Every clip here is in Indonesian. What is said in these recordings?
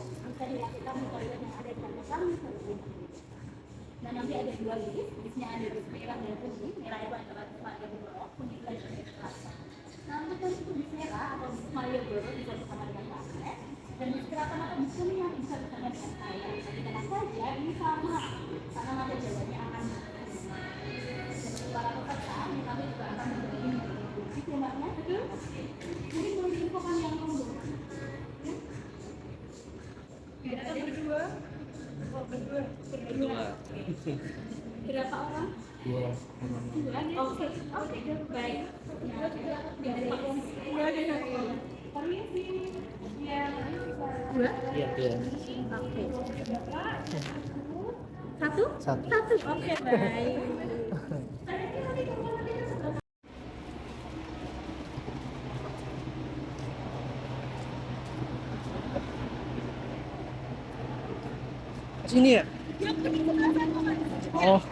bisa dilakukan di toilet yang ada di belakang. Dan nanti ada dua bisnya ada bis merah dan putih. Merah itu adalah Malioboro, kuning itu adalah bis Selatan. Nah, untuk yang bis merah atau bis Malioboro bisa bersama dengan Mbak Agnes, dan bis Selatan atau bis kuning yang bisa bersama dengan saya. Tapi tenang saja, ini sama karena mata jalannya akan seperti para peserta, kami juga akan berbagi bis ya Mbaknya. Mungkin boleh diinfokan yang rombongan. Ada berdua. Oh, berdua. Berapa orang? Dua. Oke, oke, baik. Permisi. Ya. Dua? Iya, dua. Oke. Satu? Satu. Oke, baik. Sini ya? Oh.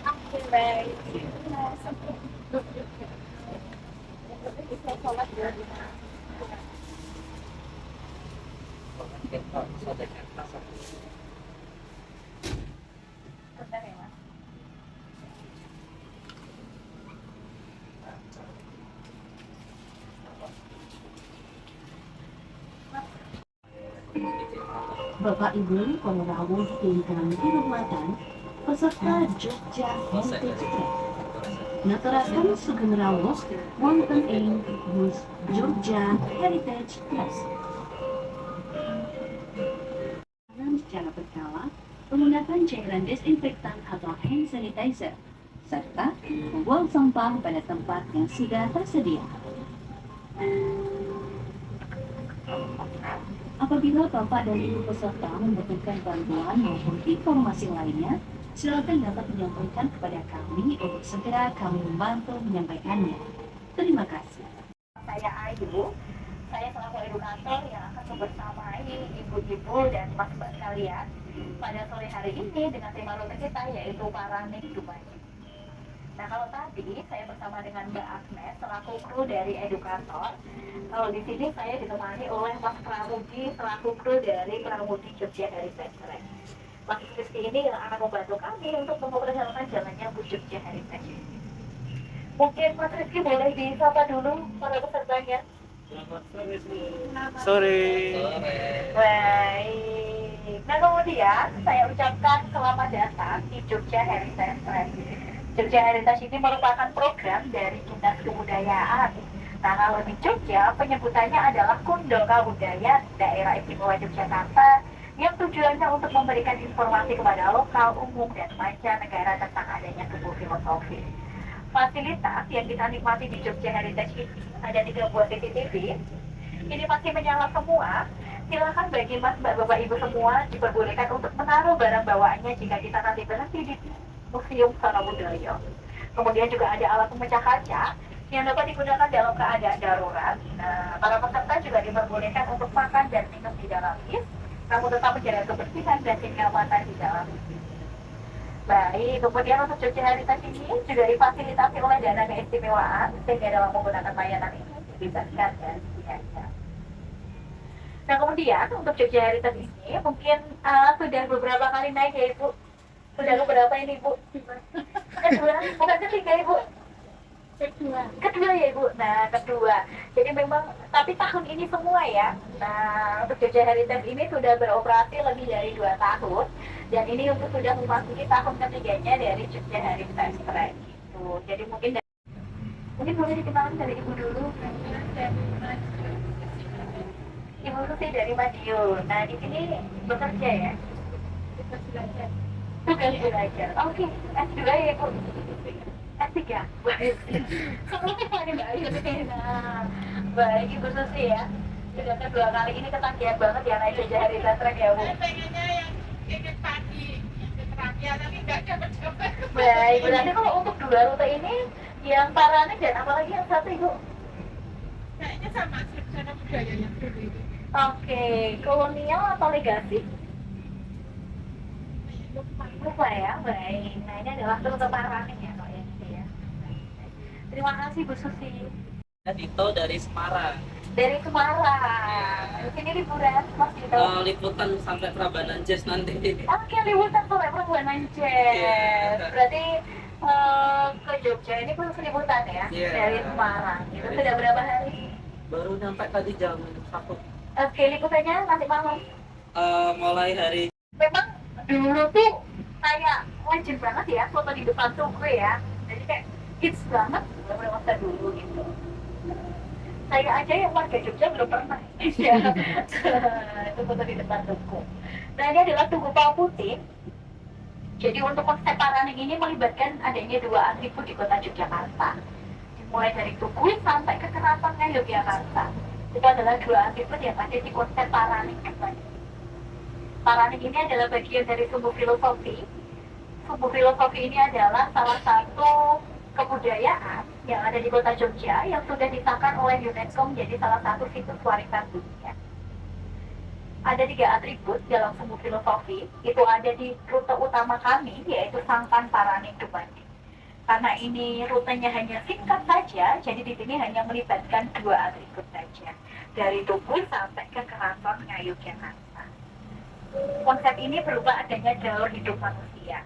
Oke, baik. Bapak Ibu pengerawuh ingkang dirahmatan peserta Jogja Heritage Track. Naturaken sugeng rawuh wonten ing bus Jogja Heritage Track. Secara berkala menggunakan cairan desinfektan atau hand sanitizer serta membuang sampah pada tempat yang sudah tersedia. Apabila Bapak dan Ibu peserta membutuhkan bantuan maupun informasi lainnya, silakan dapat menyampaikan kepada kami untuk segera kami membantu menyampaikannya. Terima kasih. Saya Ayu, saya selaku edukator yang akan membersamai ibu-ibu dan mas-mbak sekalian pada sore hari ini dengan tema rutin kita yaitu Paranik Dumadi. Nah, kalau tadi saya bersama dengan Mbak Agnes selaku kru dari edukator. Kalau di sini saya ditemani oleh Mas Pramudi selaku kru dari Pramudi Jogja Heritage Track. Mas Rizky ini yang akan membantu kami untuk memperkenalkan jalannya Bu Jogja Heritage ini. Mungkin Mas Rizky boleh disapa dulu para pesertanya. Selamat sore. Baik. Nah, kemudian saya ucapkan selamat datang di Jogja Heritage Track. Jogja Heritage ini merupakan program dari Dinas Kebudayaan. Nah, kalau di Jogja, penyebutannya adalah Kundoka Budaya Daerah Istimewa Yogyakarta yang tujuannya untuk memberikan informasi kepada lokal, umum, dan mancanegara tentang adanya tubuh filosofis. Fasilitas yang kita nikmati di Jogja Heritage ini ada 3 buah CCTV. Ini masih menyala semua. Silakan bagi mas, mbak, bapak, ibu semua diperbolehkan untuk menaruh barang bawaannya jika kita nanti berhenti di Museum Sara Budaya. Kemudian juga ada alat pemecah kaca yang dapat digunakan dalam keadaan darurat. Nah, para peserta juga diperbolehkan untuk makan dan minum di dalam bis, namun tetap menjaga kebersihan dan kenyamanan di dalam bis. Baik, kemudian untuk Jogja Heritage ini juga difasilitasi oleh dana keistimewaan sehingga dalam menggunakan layanan ini dibebaskan dari biaya. Nah, kemudian untuk Jogja Heritage ini mungkin sudah beberapa kali naik ya Ibu. Sudah keberapa ini Bu? Kedua, bukan ketiga Ibu. Kedua ya Ibu. Nah, kedua. Jadi memang, tapi tahun ini semua ya. Nah, untuk Jogja Heritage ini sudah beroperasi lebih dari 2 tahun. Dan ini untuk sudah memasuki tahun ketiganya dari Jogja Heritage Track. Gitu. Jadi mungkin boleh dikenalkan dari Ibu dulu. Ibu Susi dari Madiun. Nah, di sini bekerja ya? Tugas belajar. Oke, S2 ya Bu? S3? Baik. Sebelumnya ini Mbak Ayu. Nah, baik Ibu Susi ya. Sudah kedua kali ini ketagihan banget ya naik Jogja Heritage Track ya Bu? Pengennya yang ikut pagi, yang ke terakhir, tapi nggak dapat-dapat. Baik, berarti kalau untuk 2 rute ini yang Paranik dan apalagi yang satu Ibu? Kayaknya sama Sriksana Budaya yang dulu itu. Oke, kolonial atau legasi? Lupa ya, baik. Nah, ini adalah rute Paranik ya Pak ya. Terima kasih Bu Susi. Dito dari Semarang. Dari Semarang. Di sini liburan Mas Dito. Liputan sampai Prambanan Jazz nanti. Oke, liburan sampai Prambanan Jazz. Iya. Berarti ke Jogja ini khusus liburan ya? Iya. Dari Semarang. Itu sudah berapa hari? Baru nyampe tadi jam 1. Oke, liputannya nanti malam. Mulai hari Memang dulu tuh kayak wajib banget ya foto di depan toko ya. Jadi kayak hits banget beberapa masa dulu gitu. Saya aja yang warga Jogja belum pernah ya. Itu foto di depan toko. Nah ini adalah Tugu Pau Putih. Jadi untuk konsep paraning ini melibatkan adanya dua atribut di kota Yogyakarta. Mulai dari Tugu sampai ke keratonnya Yogyakarta. Itu adalah dua atribut yang ada di konsep paraning depan. Paraning ini adalah bagian dari sumbu filosofi. Sumbu filosofi ini adalah salah satu kebudayaan yang ada di kota Jogja yang sudah disahkan oleh UNESCO menjadi salah satu situs warisan dunia. Ada 3 atribut dalam sumbu filosofi, itu ada di rute utama kami, yaitu Sangkan Paraning Dumadi. Karena ini rutenya hanya singkat saja, jadi di sini hanya melibatkan 2 atribut saja, dari Tugu sampai ke Keraton Ngayogyakarta. Konsep ini berupa adanya jalur hidup manusia.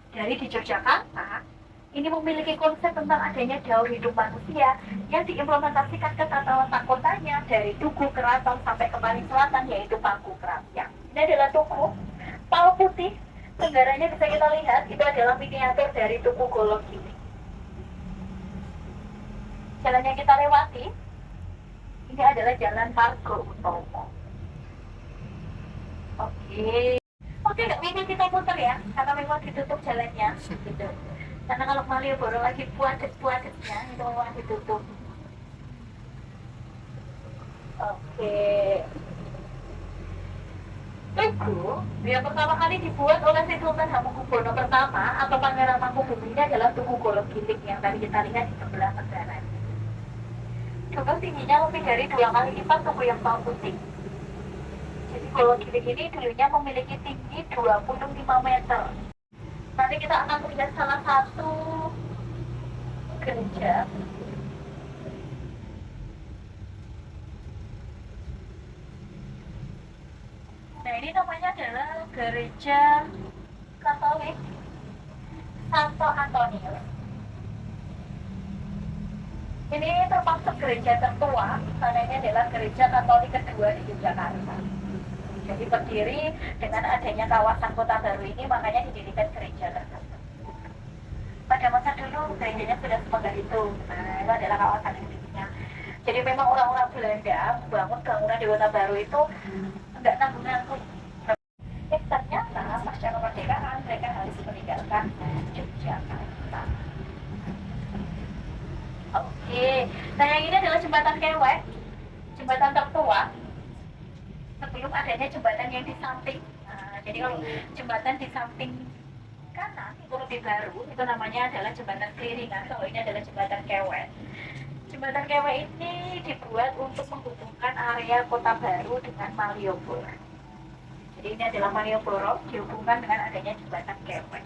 Dari di Yogyakarta, ini memiliki konsep tentang adanya jalur hidup manusia yang diimplementasikan ke tata letak kotanya dari Tugu Keraton sampai ke paling selatan yaitu Paku Kerapiak. Ini adalah Tugu Pau Putih. Tenggaranya bisa kita lihat itu adalah miniatur dari Tugu Golok Giling. Jalan yang kita lewati ini adalah Jalan Margo Utomo. Oke, nggak bisa kita putar ya, karena memang ditutup jalannya, gitu. Karena kalau Malioboro lagi puadet-puadetnya, itu memang ditutup. Oke. Tugu yang pertama kali dibuat oleh Sri Sultan Hamengkubuwono pertama atau Pangeran Mangkubumi ini adalah Tugu Golok Giling yang tadi kita lihat di sebelah tenganan. Tugu tingginya lebih dari 2 kali lipat Tugu yang Pau Putih. Jadi Golok Giling ini dulunya memiliki tinggi 25 meter. Nanti kita akan melihat salah satu gereja. Nah ini namanya adalah gereja Katolik Santo Antonius. Ini termasuk gereja tertua karena ini adalah gereja Katolik kedua di Yogyakarta. Jadi berdiri dengan adanya kawasan kota baru ini, makanya didirikan gereja tersebut. Pada masa dulu gerejanya sudah semegah itu. Nah itu adalah kawasan intinya. Jadi memang orang-orang Belanda membangun bangunan di kota baru itu enggak nanggung-nanggung. Ternyata pasca kemerdekaan mereka harus meninggalkan Yogyakarta. Oke, nah yang ini adalah jembatan Kewek, jembatan tertua. Sebelum adanya jembatan yang di samping. Nah, jadi kalau jembatan di samping kanan itu lebih baru, itu namanya adalah jembatan Keliringan. Kalau ini adalah jembatan Kewek. Jembatan Kewek ini dibuat untuk menghubungkan area Kota Baru dengan Malioboro. Jadi ini adalah Malioboro dihubungkan dengan adanya jembatan Kewek.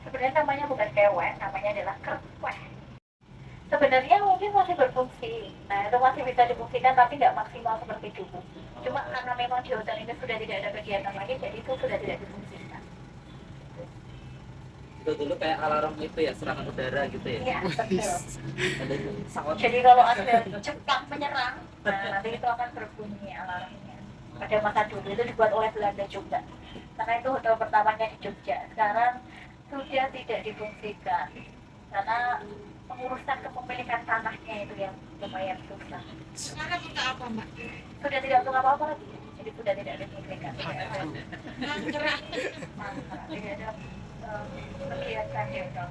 Sebenarnya namanya bukan Kewek, namanya adalah Kerwek. Sebenarnya mungkin masih berfungsi, nah itu masih bisa difungsikan tapi nggak maksimal seperti dulu. Cuma karena memang di hotel ini sudah tidak ada kegiatan lagi, jadi itu sudah tidak difungsikan. itu dulu kayak alarm itu ya, serangan udara gitu ya. Iya, betul. Ada pesawat. Jadi kalau ada Jepang menyerang, nah nanti itu akan berbunyi alarmnya. Pada masa dulu itu dibuat oleh Belanda juga. Karena itu hotel pertamanya di Jogja. Sekarang sudah tidak difungsikan karena pengurusan kepemilikan tanahnya itu yang lumayan susah. Sekarang untuk apa, Mbak? Sudah tidak untuk apa-apa lagi, jadi sudah tidak difungsikan. Mangkrak. Tidak ada kegiatan di hotel.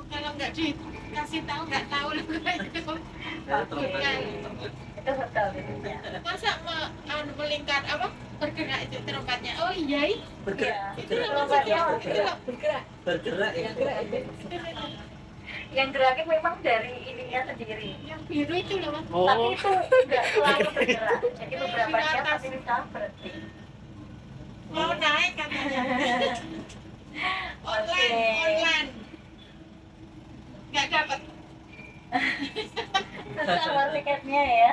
Kalau nggak dikasih tahu, nggak tahu loh itu. Itu hotel ya. Masa melingkar apa? Bergerak itu terompatnya. Oh iya. Bergerak. Itu terompatnya Bergerak ya. yang gerakin memang dari ininya sendiri. Yang biru itu loh, Mas. Tapi itu nggak selalu bergerak. Jadi beberapa jam masih bisa berhenti. Mau naik katanya. Online. Nggak dapat. Sama tiketnya ya.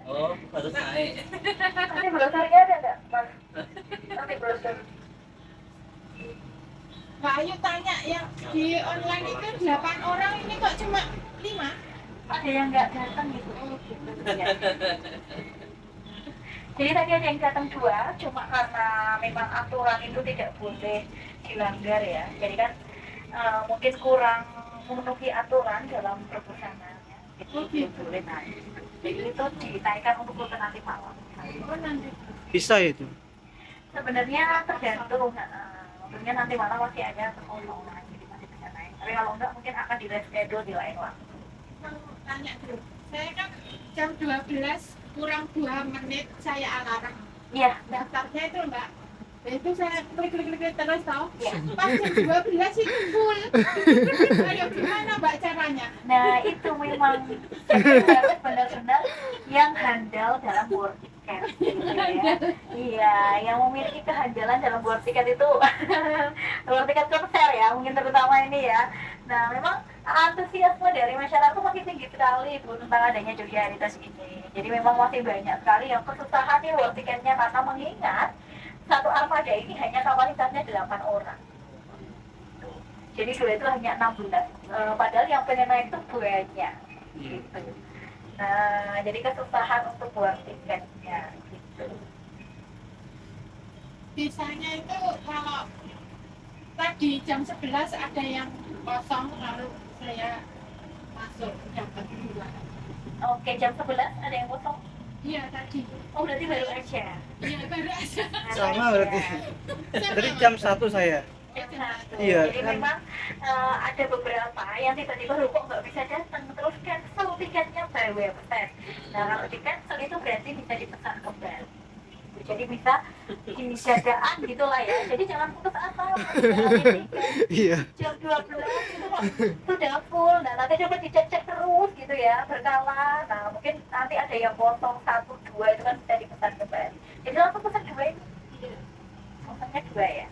Oh, harus naik. Nanti brosurnya ada nggak, Mas? Nanti brosur. Mbak Ayu tanya yang di online itu 8 orang ini kok cuma 5? Ada yang nggak datang gitu. Gitu ya. Jadi tadi ada yang datang 2, cuma karena memang aturan itu tidak boleh dilanggar ya. Jadi kan mungkin kurang memenuhi aturan dalam perbusanaannya. Itu boleh naik. Jadi itu dinaikkan untuk rute nanti malam. Oh nanti. Bisa ya itu. Sebenarnya tergantung. Tentunya nanti malam masih ada kekosongan, jadi masih bisa naik. Tapi kalau enggak mungkin akan di reschedule di lain waktu. Mau tanya dulu. Saya kan jam 12 kurang 2 menit saya alarm. Iya. Daftarnya itu Mbak. Itu saya klik terus tau. Iya. Pas jam 12 itu full. Ayo gimana Mbak caranya? Nah itu memang jadi harus benar-benar yang handal dalam board ticket. Gitu ya. Iya, yang memiliki kehandalan dalam board ticket itu board ticket konser ya, mungkin terutama ini ya. Nah memang antusiasme dari masyarakat masih tinggi sekali Bu tentang adanya Jogja Heritage ini. Jadi memang masih banyak sekali yang kesusahan nih board ticketnya karena mengingat satu armada ini hanya kapasitasnya 8 orang. Jadi dua itu hanya 16. Padahal yang pengen naik itu banyak. Gitu. Nah, jadi kesusahan untuk buat tiketnya gitu. Biasanya itu kalau tadi jam 11 ada yang kosong lalu saya masuk dapat 2. Oke, jam 11 ada yang kosong. Iya tadi. Oh, berarti baru aja. Iya baru aja. Sama berarti. Tadi jam 1 saya. Iya, Jadi kan. memang ada beberapa yang tiba-tiba loh kok nggak bisa datang, terus cancel tiketnya by website. Nah kalau di cancel itu berarti bisa dipesan kembali. Jadi bisa dijadaan gitulah ya. Jadi jangan putus asa. Iya. Jam 12 itu kok sudah full. Nah nanti coba dicek-cek terus gitu ya, berkala. Nah mungkin nanti ada yang kosong 1, 2 itu kan bisa dipesan kembali. Jadi langsung pesan 2 ini. Pesannya 2 ya.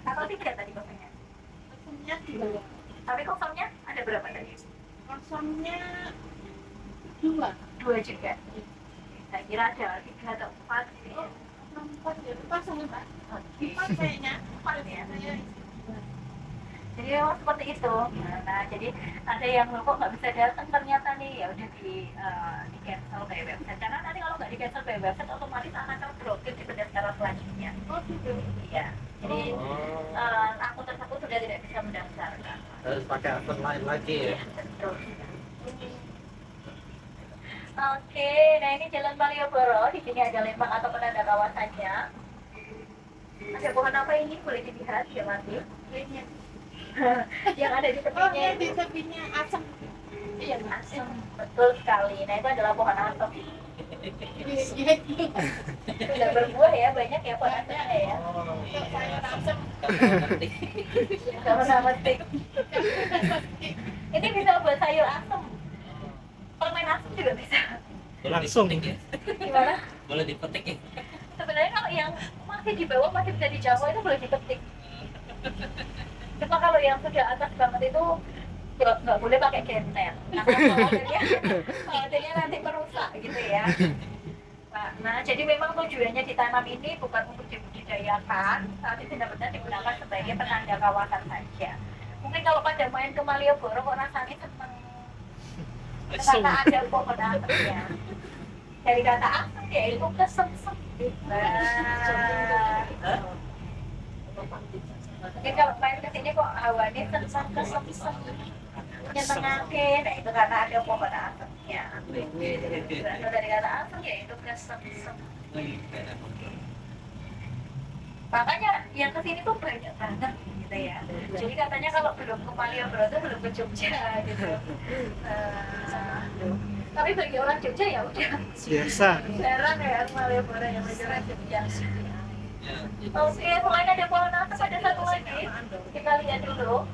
Atau 3 tadi kosongnya. Kosongnya 2. Tapi kosongnya ada berapa tadi? Kosongnya 2. 2 juga. Saya kira ada 3 atau 4 gitu ya. 4 ya, pasang ya Mbak. Oke. 4 kayaknya. 4 ya. Saya Jadi memang seperti itu. Nah, jadi ada yang kok nggak bisa datang ternyata nih ya udah di cancel by website. Karena nanti kalau nggak di cancel by website otomatis akan terblokir di pendaftaran selanjutnya. oh gitu. Iya. Jadi Oh, akun tersebut sudah tidak bisa mendaftarkan. harus pakai akun lain lagi ya. Iya, betul. Oke, nah ini Jalan Malioboro. Di sini ada lembang atau penanda kawasannya. Ada pohon apa ini? Boleh dilihat ya Mati. Kayaknya. Yang ada di Oh tepinya ya itu. di tepinya asam. Iya Mbak. Asem, betul sekali. Nah itu adalah pohon asem. Iya. Sudah berbuah ya, banyak ya pohon asemnya ya. Oh, Untuk sayur asam. ngerti. Sama-sama stik. Ini bisa buat sayur asem. Permen asem juga bisa. Boleh Langsung. dipetik ya? Gimana? Boleh dipetik ya? Sebenarnya kalau yang masih di bawah masih bisa dijangkau itu boleh dipetik. Cuma kalau yang sudah atas banget itu nggak boleh pakai genset. Nah, khawatirnya nanti merusak gitu ya. Nah, jadi memang tujuannya ditanam ini bukan untuk dibudidayakan, tapi benar-benar digunakan sebagai penanda kawasan saja. Mungkin kalau pada main ke Malioboro kok rasanya seneng karena ada pohon asemnya. Dari kata asem ya itu kesemsem. Nah, mungkin kalau main ke sini kok hawanya seneng kesemsem. Nyenengake, nah itu karena ada pohon asemnya. Kalau dari kata asem ya itu kesemsem. Makanya yang kesini tuh banyak banget gitu ya. Jadi katanya kalau belum ke Malioboro tuh belum ke Jogja gitu. Tapi bagi orang Jogja ya udah Biasa. jarang ya Malioboro yang orang Jogja. Oke, selain ada pohon asem ada satu lagi. Kita lihat dulu.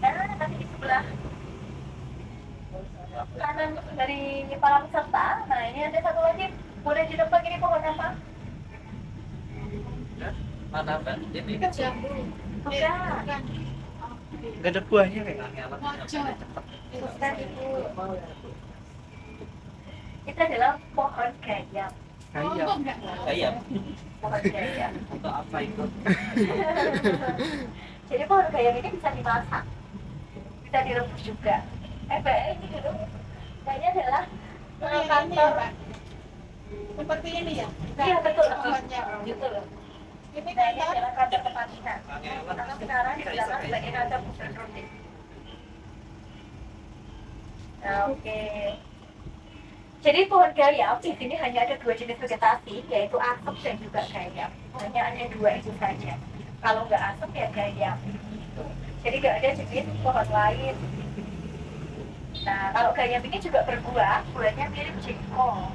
Nah, tadi di sebelah kanan dari para peserta. Nah, ini ada satu lagi. Boleh ditebak ini pohon apa? Mana Mbak? Ini Itu jambu. Bukan. Bukan. Nggak ada buahnya kayak. Mojo. Bukan itu. Itu adalah pohon gayam. Oh, Kayak. kok enggak? kayak Pohon gayam. untuk apa itu? Jadi pohon gayam ini bisa dimasak, bisa direbus juga. Mbak, ini dulu kayaknya adalah Oh, yang ini ya, kantor. Pak. Seperti ini ya? Iya betul, Pohonnya. gitu loh. Ini Nah, ini kantor. adalah kantor Pertamina. Karena sekarang digelar sebagai kantor gubernur nih. Nah, oke. Jadi pohon gayam di sini hanya ada dua jenis vegetasi, yaitu asem dan juga gayam. Hanya ada dua itu saja. Kalau nggak asem ya gayam. Gitu. Jadi nggak ada jenis pohon lain. Nah, kalau gayam ini juga berbuah, buahnya mirip jengkol.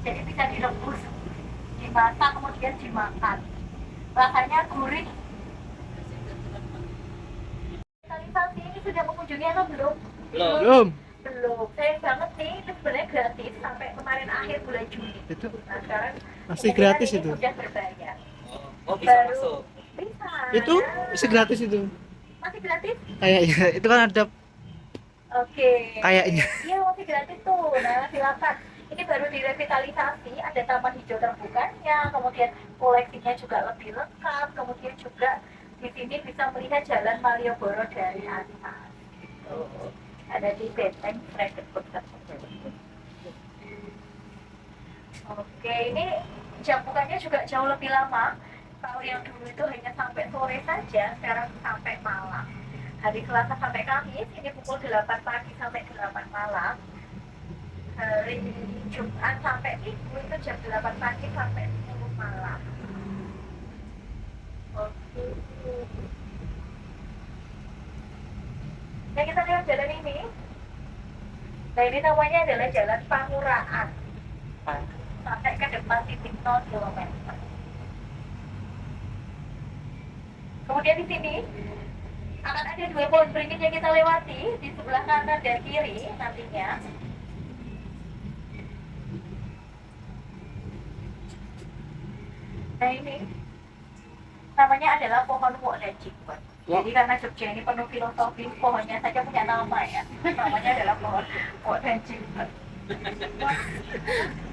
Jadi bisa direbus, dimasak, kemudian dimakan. Rasanya gurih. Revitalisasi ini sudah mengunjungi atau belum? Belum. Belum. Belum. Sayang banget nih, itu sebenarnya gratis sampai kemarin akhir bulan Juni. Itu Nah, sekarang masih kemungkinan gratis ini itu. sudah berbayar. Oh bisa Baru- masuk. Bisa. Itu masih gratis itu. Masih gratis? Kayaknya itu kan ada Oke. kayaknya. Iya, masih gratis tuh. Nah, silakan. Ini baru direvitalisasi, ada taman hijau terbukanya, kemudian koleksinya juga lebih lengkap, kemudian juga di sini bisa melihat Jalan Malioboro dari atas. Gitu. Ada di Benteng Frankfurt. Oke, ini jam bukanya juga jauh lebih lama. Kalau yang dulu itu hanya sampai sore saja, sekarang sampai malam. Hari Selasa sampai Kamis, ini pukul 8 pagi sampai 8 malam. Hari Jumat sampai Minggu itu jam 8 pagi sampai 10 malam. Oke. Nah, kita lihat jalan ini. Nah, ini namanya adalah Jalan Panguraan. Sampai ke depan titik 0 km. Kemudian di sini akan ada dua pohon beringin yang kita lewati di sebelah kanan dan kiri nantinya. Nah, ini namanya adalah pohon wok dan jinggot. Jadi karena Jogja ini penuh filosofi, pohonnya saja punya nama ya. Namanya adalah pohon wok dan jinggot.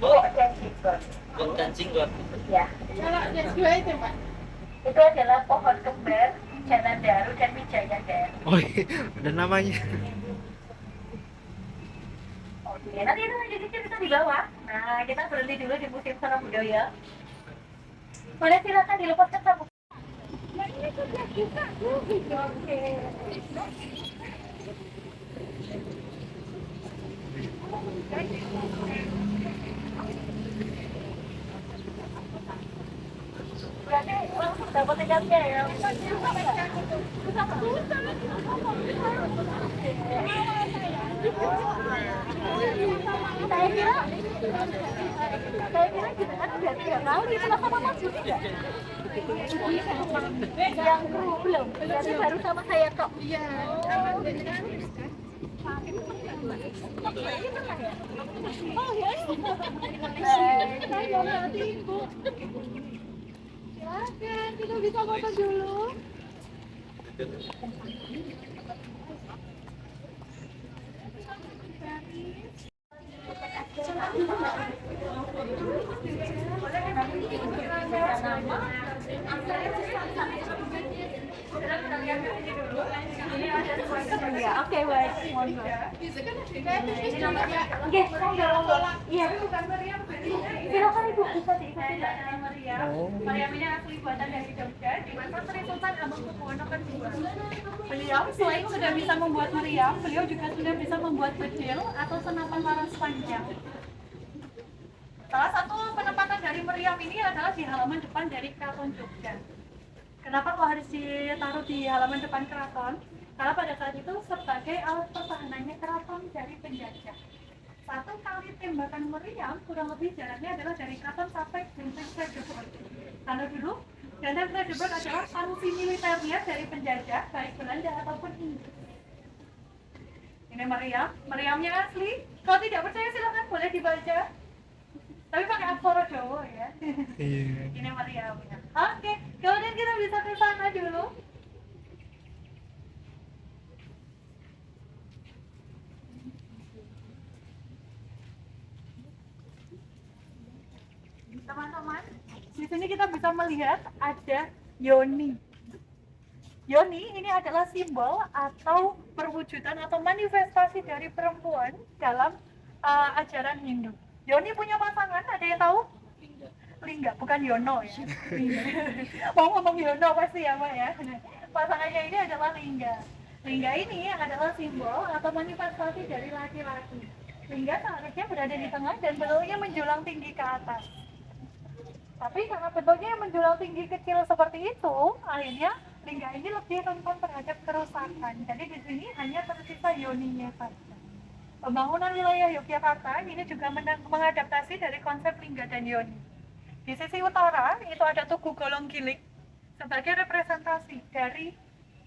Wok dan jinggot. Buat kancing buat. Ya, Kalau ada dua itu, Pak. itu adalah pohon kembar, Jalan Daru dan Wijaya Daru. Oh, iya, ada namanya. Oke, nanti itu lanjutnya bisa di bawah. Nah, kita berhenti dulu di Museum Seni Budaya. Boleh silakan dilepaskan sabuk. Nah, ini sudah buka, Bu. Oke. Berarti langsung dapat tiketnya ya? Saya kira kita kan udah 3 kali sama Mas Budi ya? Yang belum, berarti baru sama saya kok. Iya. Oh ya? Saya nanti, Bu. Silakan, kita bisa foto dulu. Ya, oke baik. Mohon maaf. Oke, monggo. Iya. Silakan Ibu bisa diikuti Mbak. Mariam ini asli buatan dari Jogja, di masa Sri Sultan Hamengkubuwono kedua. Beliau selain sudah bisa membuat meriam, beliau juga sudah bisa membuat bedil atau senapan laras panjang. Salah satu penempatan dari meriam ini adalah di halaman depan dari Keraton Jogja. Kenapa kok harus ditaruh di halaman depan keraton? Karena pada saat itu sebagai alat pertahanannya keraton dari penjajah. Satu kali tembakan meriam kurang lebih jaraknya adalah dari keraton sampai Benteng Fredeburg. Karena dulu Benteng Fredeburg adalah sanksi militernya dari penjajah baik Belanda ataupun Inggris. Ini meriam, meriamnya asli. Kalau tidak percaya silakan boleh dibaca. Tapi pakai aksara Jawa ya. Iya. Ini meriamnya. Oke, kemudian kita bisa ke sana dulu. Teman-teman, di sini kita bisa melihat ada yoni. Yoni ini adalah simbol atau perwujudan atau manifestasi dari perempuan dalam ajaran Hindu. Yoni punya pasangan, ada yang tahu? Lingga, bukan Yono ya. Mau ngomong Yono pasti ya Pak ya. Pasangannya ini adalah Lingga. Lingga ini adalah simbol atau manifestasi dari laki-laki. Lingga seharusnya berada di tengah dan bentuknya menjulang tinggi ke atas. Tapi karena bentuknya yang menjulang tinggi kecil seperti itu, akhirnya lingga ini lebih rentan terhadap kerusakan. Jadi di sini hanya tersisa yoninya saja. Pembangunan wilayah Yogyakarta ini juga mengadaptasi dari konsep lingga dan yoni. Di sisi utara itu ada Tugu Golong Giling sebagai representasi dari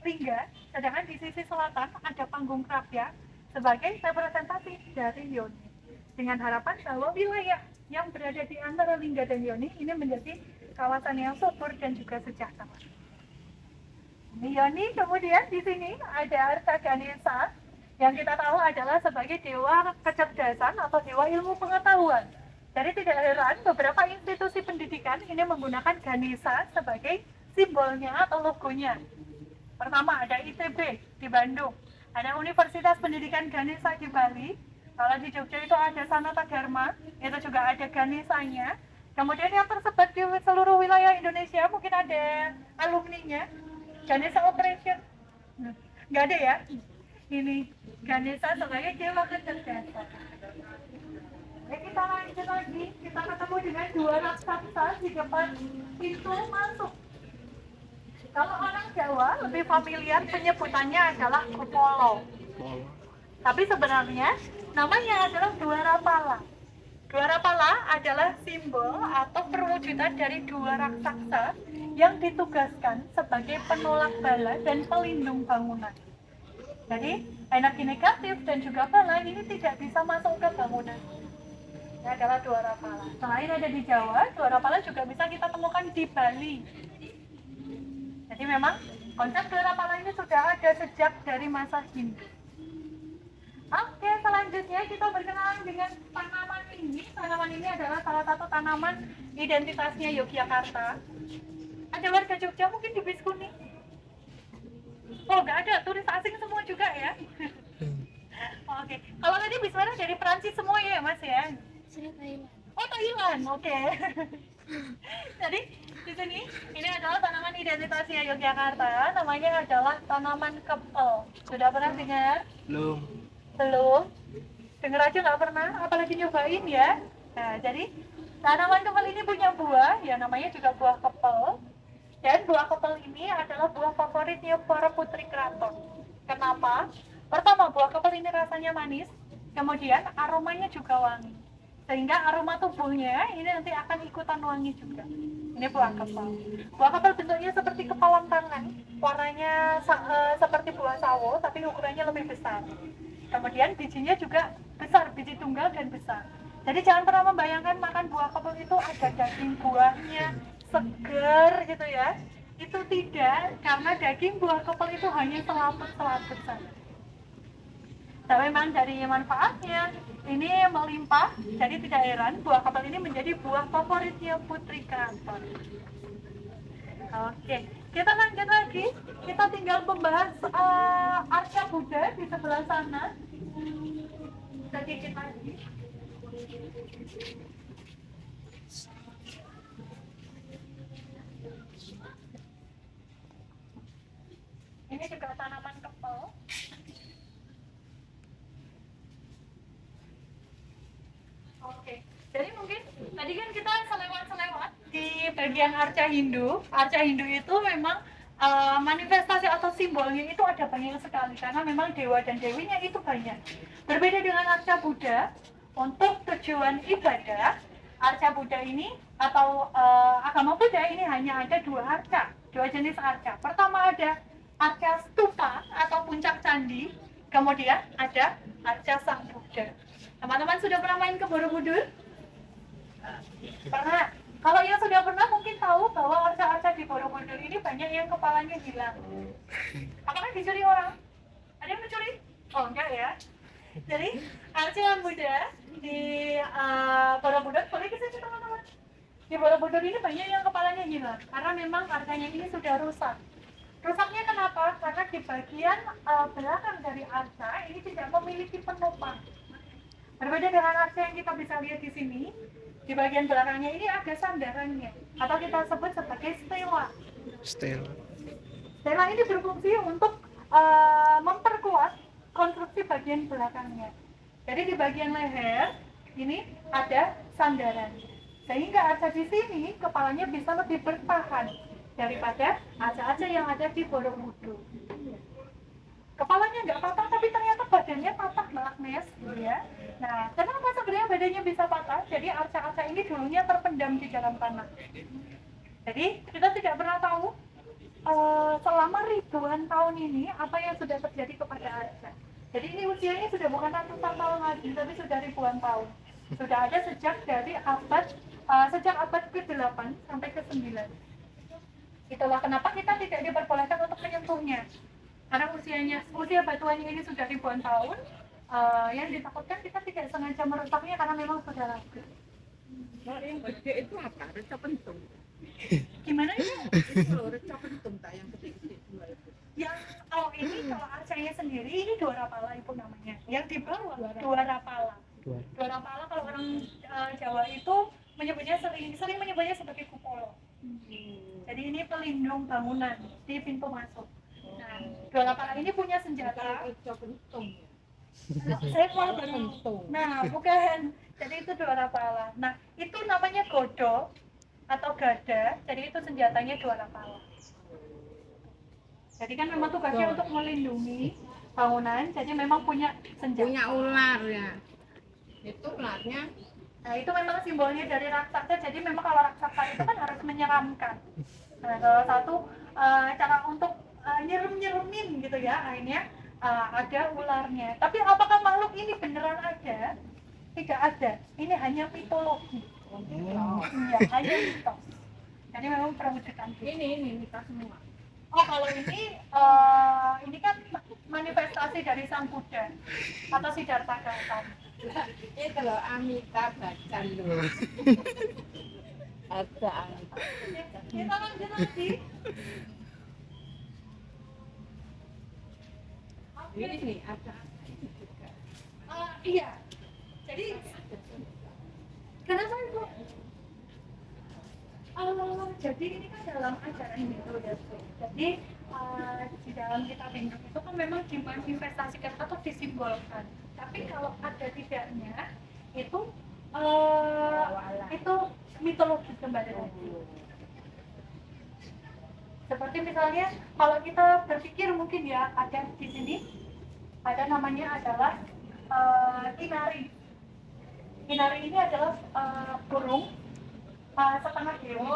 lingga, sedangkan di sisi selatan ada Panggung Krapya sebagai representasi dari yoni. Dengan harapan bahwa wilayah yang berada di antara lingga dan yoni ini menjadi kawasan yang subur dan juga sejahtera. Ini yoni, kemudian di sini ada Arta Ganesha yang kita tahu adalah sebagai dewa kecerdasan atau dewa ilmu pengetahuan. Jadi tidak heran beberapa institusi pendidikan ini menggunakan Ganesha sebagai simbolnya atau logonya. Pertama ada ITB di Bandung, ada Universitas Pendidikan Ganesha di Bali. Kalau di Jogja itu ada Sanata Dharma, itu juga ada Ganeshanya. Kemudian yang tersebar di seluruh wilayah Indonesia mungkin ada alumninya. Ganesha Operation, nggak ada ya? Ini Ganesha sebagai dewa kecerdasan. Kita lanjut lagi, kita ketemu dengan dua raksasa di depan pintu masuk. Kalau orang Jawa lebih familiar penyebutannya adalah Kupolo. Tapi sebenarnya namanya adalah Dwarapala. Dwarapala adalah simbol atau perwujudan dari dua raksasa yang ditugaskan sebagai penolak bala dan pelindung bangunan. Jadi energi negatif dan juga bala ini tidak bisa masuk ke bangunan. Ini adalah Dwarapala. Selain ada di Jawa, Dwarapala juga bisa kita temukan di Bali. Jadi memang konsep Dwarapala ini sudah ada sejak dari masa Hindu. Oke, selanjutnya kita berkenalan dengan tanaman ini. Tanaman ini adalah salah satu tanaman identitasnya Yogyakarta. Ada warga Jogja mungkin di bis kuning. Oh, nggak ada, turis asing semua juga ya. Oke, kalau tadi bis merah dari Perancis semua ya Mas ya? Oh, Thailand, oke. Jadi di sini ini adalah tanaman identitasnya Yogyakarta. Namanya adalah tanaman kepel. Sudah pernah dengar? Belum? Dengar aja nggak pernah, apalagi nyobain ya. Nah, jadi tanaman kepel ini punya buah, ya namanya juga buah kepel. Dan buah kepel ini adalah buah favoritnya para putri keraton. Kenapa? Pertama, buah kepel ini rasanya manis, kemudian aromanya juga wangi. Sehingga aroma tubuhnya ini nanti akan ikutan wangi juga. Ini buah kepel. Buah kepel bentuknya seperti kepalan tangan, warnanya seperti buah sawo, tapi ukurannya lebih besar. Kemudian bijinya juga besar, biji tunggal dan besar. Jadi jangan pernah membayangkan makan buah kepel itu ada daging buahnya segar gitu ya. Itu tidak, karena daging buah kepel itu hanya selaput-selaput saja. Tapi memang dari manfaatnya ini melimpah, jadi tidak heran buah kepel ini menjadi buah favoritnya putri keraton. Oke, kita lanjut lagi. Kita tinggal membahas arca Buddha di sebelah sana. Sedikit lagi. Ini juga tanaman kepel. Oke, jadi mungkin tadi kan kita selewat-selewat di bagian arca Hindu. Arca Hindu itu memang manifestasi atau simbolnya itu ada banyak sekali karena memang dewa dan dewinya itu banyak. Berbeda dengan arca Buddha, untuk tujuan ibadah, arca Buddha ini atau agama Buddha ini hanya ada dua jenis arca. Pertama ada arca stupa atau puncak candi, kemudian ada arca Sang Buddha. Teman-teman sudah pernah main ke Borobudur? Pernah? Kalau yang sudah pernah mungkin tahu bahwa arca-arca di Borobudur ini banyak yang kepalanya hilang. Apakah dicuri orang? Ada yang mencuri? Oh enggak ya. Jadi arca Buddha di Borobudur, boleh ke sini teman-teman. Di Borobudur ini banyak yang kepalanya hilang karena memang arcanya ini sudah rusak. Rusaknya kenapa? Karena di bagian belakang dari arca ini tidak memiliki penopang. Berbeda dengan arca yang kita bisa lihat di sini, di bagian belakangnya ini ada sandarannya atau kita sebut sebagai stela. Stella. Stela ini berfungsi untuk memperkuat konstruksi bagian belakangnya. Jadi di bagian leher ini ada sandaran, sehingga arca di sini kepalanya bisa lebih bertahan daripada arca-arca yang ada di Borobudur. Kepalanya nggak patah, tapi ternyata badannya patah, Mbak Agnes, ya. Nah, kenapa sebenarnya badannya bisa patah? Jadi arca-arca ini dulunya terpendam di dalam tanah. Jadi kita tidak pernah tahu selama ribuan tahun ini apa yang sudah terjadi kepada arca. Jadi ini usianya sudah bukan ratusan tahun lagi, tapi sudah ribuan tahun. Sudah ada sejak abad ke-8 sampai ke-9. Itulah kenapa kita tidak diperbolehkan untuk menyentuhnya. Karena usia batuannya ini sudah ribuan tahun, yang ditakutkan kita tidak sengaja merusaknya karena memang sudah laku. Kalau yang gede itu apa? Reca pentung. Gimana ini? Itu loh, reca pentung tak yang gede-gede dua itu. Yang ini kalau arcanya sendiri ini dua rapala ibu namanya. Yang di bawah dua rapala. Dua rapala kalau orang Jawa itu menyebutnya sering menyebutnya sebagai kupolo. Jadi ini pelindung bangunan di pintu masuk. Nah, dua rapala ini punya senjata. Reca pentung. Saya mau baru. Nah, bukan. Jadi itu dua rapala. Nah, itu namanya godo atau gada. Jadi itu senjatanya dua rapala. Jadi kan memang tugasnya untuk melindungi bangunan. Jadi memang punya senjata. Punya ular ya. Itu ularnya. Nah, itu memang simbolnya dari raksasa. Jadi memang kalau raksasa itu kan harus menyeramkan. Nah, salah satu cara untuk nyerem-nyeremin gitu ya, akhirnya ada ularnya. Tapi apakah makhluk ini beneran ada? Tidak ada. Ini hanya mitologi. Iya, hanya mitos. Jadi memang perwujudan. Ini kita semua. Oh, kalau ini kan manifestasi dari Sang Buddha atau Siddhartha Gautama. Itu loh Amitabh Bachchan loh. Ada Amitabh. Kita lanjut lagi. Ini ada. Iya. Jadi kenapa itu? Jadi ini kan dalam ajaran Hindu ya. Jadi di dalam kitab Hindu itu kan memang dimanifestasikan atau disimbolkan. Tapi kalau ada tidaknya itu mitologi kembali lagi. Seperti misalnya kalau kita berpikir mungkin ya ada di sini ada namanya adalah kinari. Kinari ini adalah burung setengah dewi.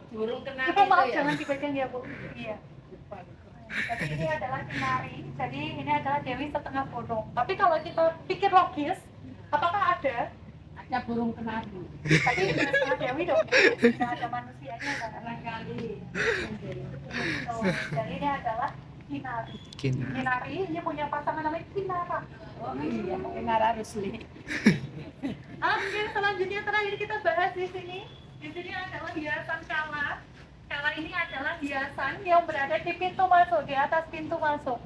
Burung kenari Ibu maaf itu ya. jangan dipegang ya Bu. Iya. Jadi ini adalah kinari. Jadi ini adalah dewi setengah burung. Tapi kalau kita pikir logis, apakah ada? Ada burung kenari. Tapi tidak setengah dewi dong. Tidak ada manusianya kan? Barangkali. Jadi ini adalah kinari. Kinari ini punya pasangan namanya Kinara. Oh iya, Kinara Rusli. Oke, selanjutnya terakhir kita bahas di sini. Di sini adalah hiasan kala. Kala ini adalah hiasan yang berada di pintu masuk, di atas pintu masuk.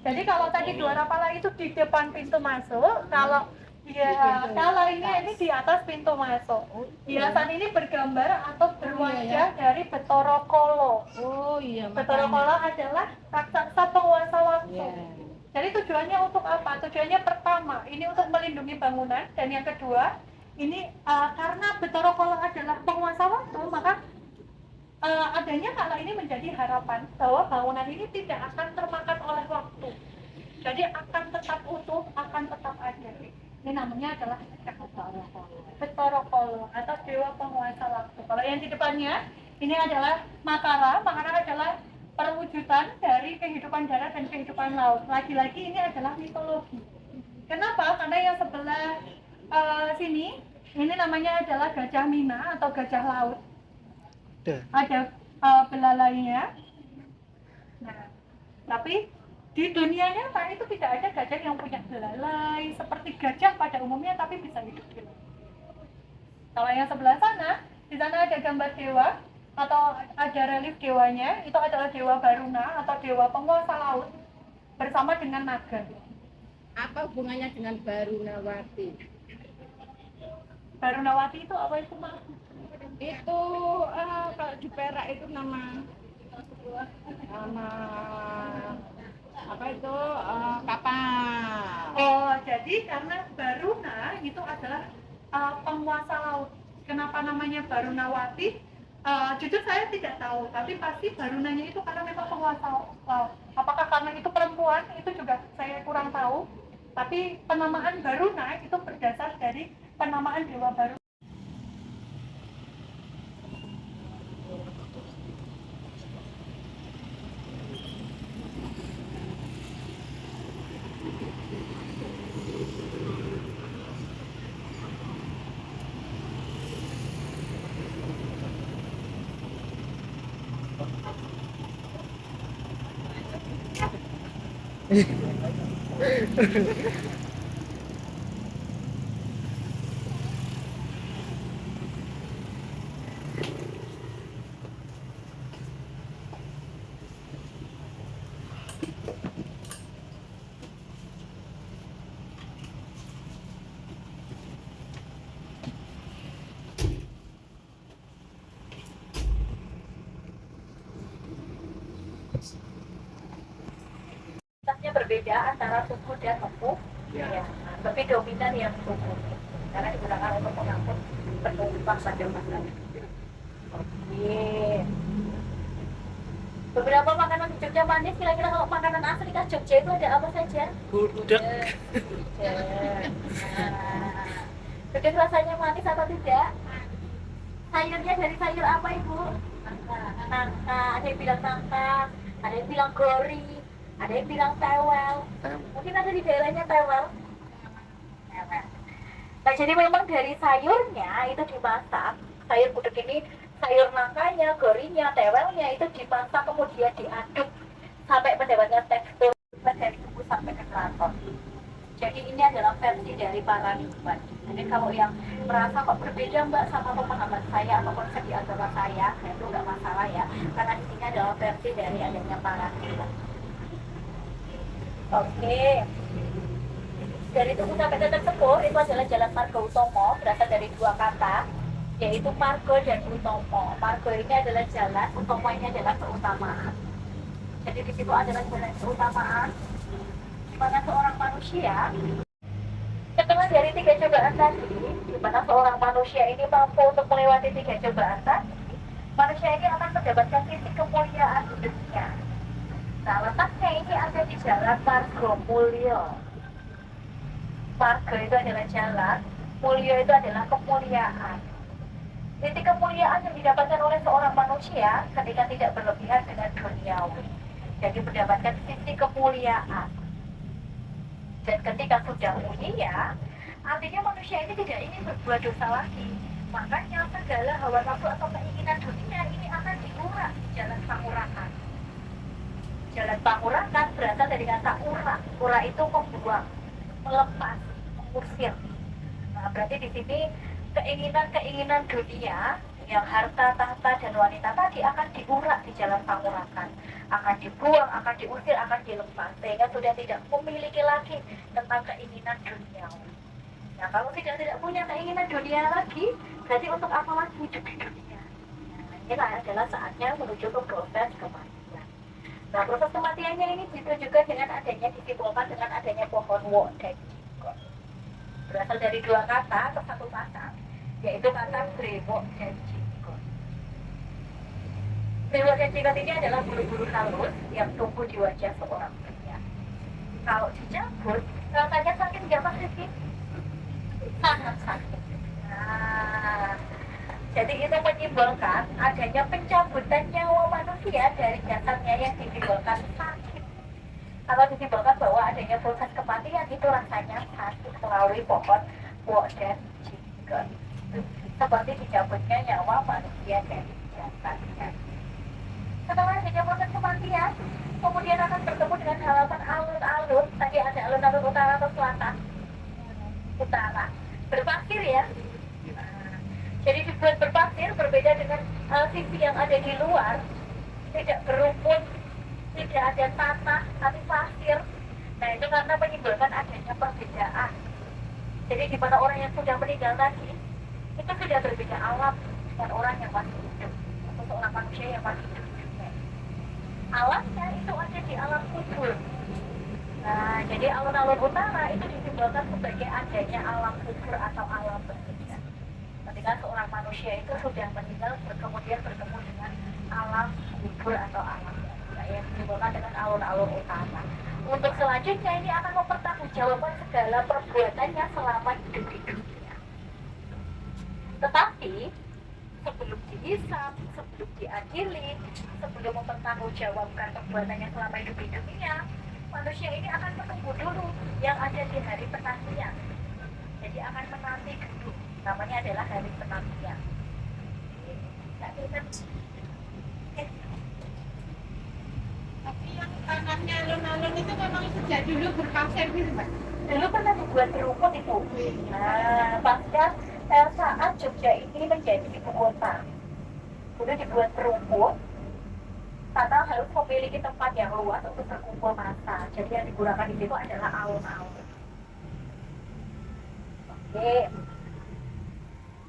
Jadi kalau tadi dua rapala itu di depan pintu masuk, kalau kala ini di atas pintu masuk. Hiasan ini bergambar atau berwajah dari Betara Kala. Oh iya. Betara Kala adalah raksasa penguasa waktu. Iya. Jadi tujuannya untuk apa? Tujuannya pertama, ini untuk melindungi bangunan, dan yang kedua, ini karena Betara Kala adalah penguasa waktu, maka adanya kala ini menjadi harapan bahwa bangunan ini tidak akan termakan oleh waktu. Jadi akan tetap utuh, akan tetap ada. Ini namanya adalah Betara Kala atau dewa penguasa waktu. Kalau yang di depannya, ini adalah Makara. Makara adalah perwujudan dari kehidupan darat dan kehidupan laut. Lagi-lagi ini adalah mitologi. Kenapa? Karena yang sebelah sini ini namanya adalah Gajah Mina atau gajah laut. ada belalainya. Nah, tapi di dunia nyata itu tidak ada gajah yang punya belalai seperti gajah pada umumnya, tapi bisa hidup di laut. Kalau yang sebelah sana, di sana ada gambar dewa atau ada relief dewanya, itu adalah dewa Baruna atau dewa penguasa laut bersama dengan naga. Apa hubungannya dengan Barunawati? Barunawati itu apa itu, Mak? Itu kalau di Perak itu nama apa itu kapal. Oh, jadi karena Baruna itu adalah penguasa laut. Kenapa namanya Barunawati? Jujur saya tidak tahu, tapi pasti Barunanya itu karena memang penguasa laut. Apakah karena itu perempuan? Itu juga saya kurang tahu. Tapi penamaan Baruna itu berdasar dari penamaan Dewa Baruna. Tasnya berbeda antara tugu dan empuk, ya. Tapi dominan yang tugu karena digunakan untuk mengangkut penumpang pada masanya. Oke. Beberapa makanan di Jogja manis, kira-kira kalau makanan asli khas Jogja itu ada apa saja? Gudeg. Gudeg rasanya manis atau tidak? Sayurnya dari sayur apa, Ibu? Nangka, ada yang bilang nangka, ada yang bilang gori, ada yang bilang tewel. Mungkin ada di daerahnya tewel. Nah, jadi memang dari sayurnya itu dimasak. Sayur gudeg ini, sayur nangkanya, gorinya, tewelnya itu dimasak kemudian diaduk sampai mendapatkan tekstur dari tubuh sampai ke keraton. Jadi ini adalah versi dari Parangkuban. Jadi kalau yang merasa kok berbeda Mbak sama pemahaman saya atau konsep di agama saya, itu nggak masalah ya, karena di sini adalah versi dari adanya Parangkuban. Oke. Dari Tugu sampai Tetek Sepur itu adalah Jalan Margo Utomo, berasal dari dua kata, yaitu Margo dan Utomo. Margo ini adalah jalan, Utomo ini adalah keutamaan. Jadi di situ adalah jalan keutamaan, di mana seorang manusia setelah dari 3 cobaan tadi, di mana seorang manusia ini mampu untuk melewati 3 cobaan tadi, manusia ini akan mendapatkan titik kemuliaan hidupnya. Nah, letaknya ini ada di Jalan Margo Mulyo. Margo itu adalah jalan, Mulyo itu adalah kemuliaan. Titik kemuliaan yang didapatkan oleh seorang manusia ketika tidak berlebihan dengan duniawi. Jadi mendapatkan sisi kemuliaan. Dan ketika sudah mulia, artinya manusia ini tidak ingin berbuat dosa lagi. Makanya segala hawa nafsu atau keinginan dunia ini akan diurak di jalan pangurakan. Jalan pangurakan berasal dari kata urak. Urak itu membuang, melepas, mengusir. Nah, berarti di sini keinginan-keinginan dunia yang harta, tahta, dan wanita tadi akan diurak di jalan pangurakan, akan dibuang, akan diusir, akan dilepas, sehingga sudah tidak memiliki lagi tentang keinginan dunia. Nah, kalau tidak punya keinginan dunia lagi, berarti untuk apa lagi hidup di dunia? Nah, inilah adalah saatnya menuju ke proses kematian. Nah, proses kematiannya ini ditunjukkan dengan adanya, disimpulkan dengan adanya pohon wo dan jinggot. Berasal dari dua kata atau satu kata, yaitu kata brewok dan jinggot. Brewok dan jinggot ini adalah bulu-bulu halus yang tumbuh di wajah seorang pria. Kalau dicabut, rasanya sakit nggak Mas Rizky? Sangat sakit. Nah, jadi itu menyimbolkan adanya pencabutan nyawa manusia dari jasadnya yang disimbolkan sakit. Kalau disimbolkan bahwa adanya proses kematian itu rasanya sakit melalui pohon wo dan jinggot. Seperti dicabutnya nyawa manusia dari jasad. depannya. Setelah adanya proses kematian, kemudian akan bertemu dengan halaman alun-alun. Tadi ada alun-alun utara atau selatan? Utara. Berpasir ya. Nah, jadi dibuat berpasir, berbeda dengan sisi yang ada di luar. Tidak berumput, tidak ada tanah, tapi pasir. Nah itu karena menimbulkan adanya perbedaan. Jadi di mana orang yang sudah meninggal tadi, itu sudah berbeda alam dengan orang yang masih hidup, atau seorang manusia yang masih hidup. Alamnya itu ada di alam kubur. Nah, jadi alun-alun utara itu disimbolkan sebagai adanya alam kubur atau alam berbeda. Ketika seorang manusia itu sudah meninggal, kemudian bertemu dengan alam kubur atau alam berbeda yang disimbolkan dengan alun-alun utara. Untuk selanjutnya ini akan mempertanggungjawabkan segala perbuatannya selama hidup di dunia. Tetapi sebelum dihisab, sebelum diadili, sebelum mempertanggungjawabkan perbuatannya selama hidup di dunia, manusia ini akan menunggu dulu yang ada di hari penantian. Jadi akan menanti dulu. Namanya adalah hari penantian. Tapi yang tanahnya alun-alun itu memang sejak dulu berpasir gitu Mbak? Dulu pernah dibuat berumput itu. Nah, pasca saat Jogja ini menjadi ibu kota, dulu dibuat berumput karena harus memiliki tempat yang luas untuk berkumpul massa. Jadi yang digunakan di situ adalah alun-alun. Oke.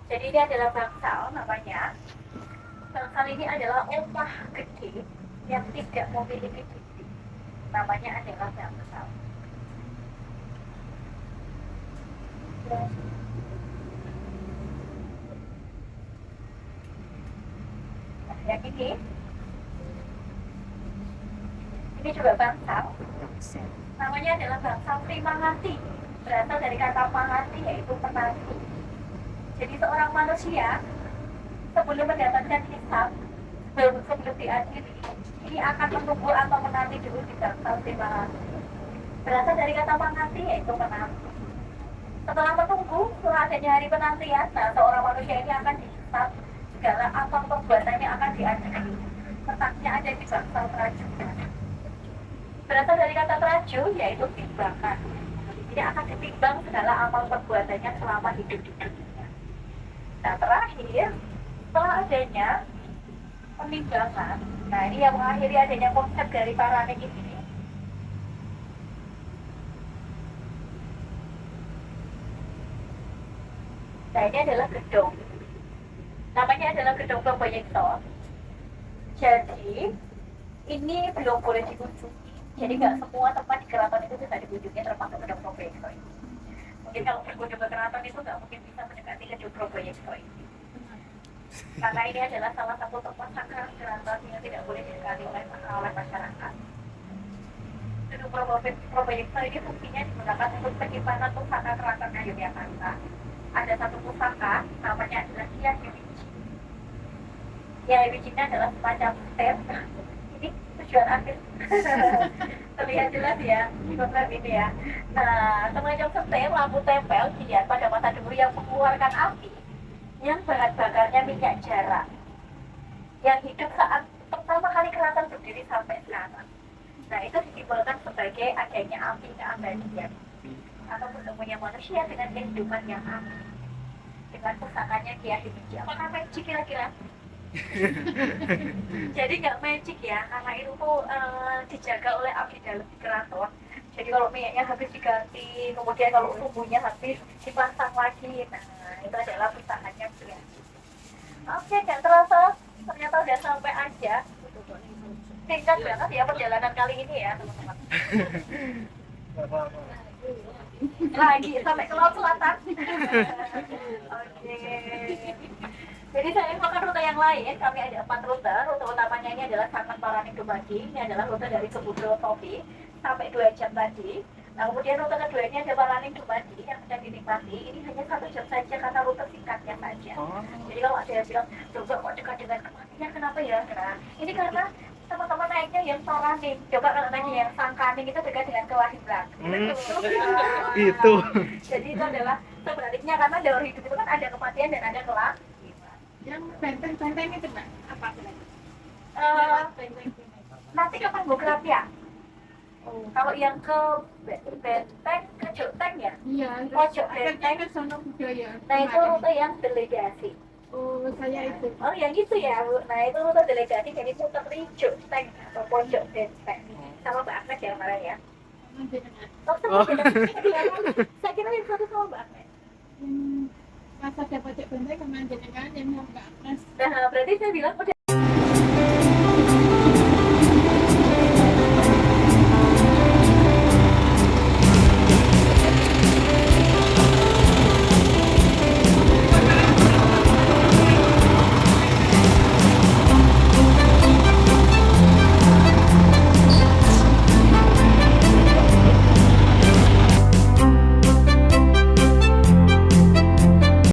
Jadi ini adalah bangsal namanya. Bangsal ini adalah omah gede yang tidak memiliki titik. Namanya adalah bangsal. Nah, yang ini juga bangsal. Namanya adalah bangsal Trimangati. Berasal dari kata mangati, yaitu menanti. Jadi seorang manusia sebelum mendapatkan hisab, sebelum diadili, ini akan menunggu atau menanti dulu di bangsal Trimangati. Berasal dari kata mangati, yaitu menanti. Setelah menunggu, setelah adanya hari penantian, nah, seorang manusia ini akan dihisab, segala amal perbuatannya akan diadili. Letaknya ada di bangsal Traju. Berasal dari kata traju, yaitu timbangan. Jadi akan ditimbang segala amal perbuatannya selama hidup di dunia. Nah terakhir, setelah adanya penimbangan, nah ini yang mengakhiri adanya konsep dari paranik ini. Nah ini adalah gedung. Namanya adalah gedung Proyektor. Jadi ini belum boleh dikunjungi. Jadi nggak semua tempat di keraton itu bisa dikunjungi, termasuk gedung Proyektor ini. Mungkin kalau berkunjung ke keraton itu nggak mungkin bisa mendekati gedung Proyektor ini. Karena ini adalah salah satu tempat sakral keraton yang tidak boleh didekati oleh masyarakat. Gedung Proyektor ini fungsinya digunakan untuk penyimpanan pusaka keraton Yogyakarta. Ada satu pusaka, namanya adalah Hyang Wiji. Hyang Wiji ini adalah semacam step. Ini tujuan akhir. Terlihat jelas ya, di program ini ya. Nah, semacam setel lampu tempel dilihat pada masa dulu yang mengeluarkan api, yang bahan bakarnya minyak jarak, yang hidup saat pertama kali keraton berdiri sampai sekarang. Nah, itu disimbolkan sebagai adanya api keabadian atau bertemunya manusia dengan kehidupan yang api. Dengan pusakanya Hyang Wiji. Apakah magic kira-kira? Jadi nggak magic ya, karena itu tuh dijaga oleh abdi dalam di keraton. Jadi kalau minyaknya habis diganti, kemudian kalau sumbunya habis dipasang lagi, nah itu adalah pusakanya Hyang Wiji. Oke, nggak terasa, ternyata udah sampai aja. Singkat banget ya perjalanan kali ini ya teman-teman. Lagi sampai ke laut selatan. Oke. Jadi saya makan rute yang lain. Kami ada 4 rute. Rute utamanya ini adalah Sangat Paranik Dumadi. Ini adalah rute dari Samudra Sofi sampai 2 jam tadi. Nah kemudian rute kedua ini ada Paranik Dumadi yang sedang dinikmati. Ini hanya 1 jam saja karena rute singkatnya saja. Jadi kalau ada yang bilang, coba kok dekat dengan kematian, kenapa ya? Nah, ini karena teman-teman naiknya yang Soraning. Coba kalau naiknya yang Sangkaning itu dekat dengan kelahiran. Itu. Jadi itu adalah sebaliknya, karena dalam hidup itu kan ada kematian dan ada kelahiran. Yang benteng-benteng itu Mbak, Pak Bren? Eh, Lewat Benteng. nanti ke Panggung ya. Kalau yang ke Benteng, ke Joteng ya. Iya, Pojok akhirnya Benteng. ke sono budaya. Nah itu rute yang delegasi. Oh, saya itu. Oh yang gitu ya Bu. Nah itu rute delegasi jadi muter di Joteng atau Pojok Benteng. Sama Mbak Agnes ya kemarin ya. Sama jenengan. Oh, sama beda. Saya kira yang satu sama Mbak Agnes. Pas ada pojok benteng kemana jenengan yang mau Mbak Agnes. Nah berarti saya bilang udah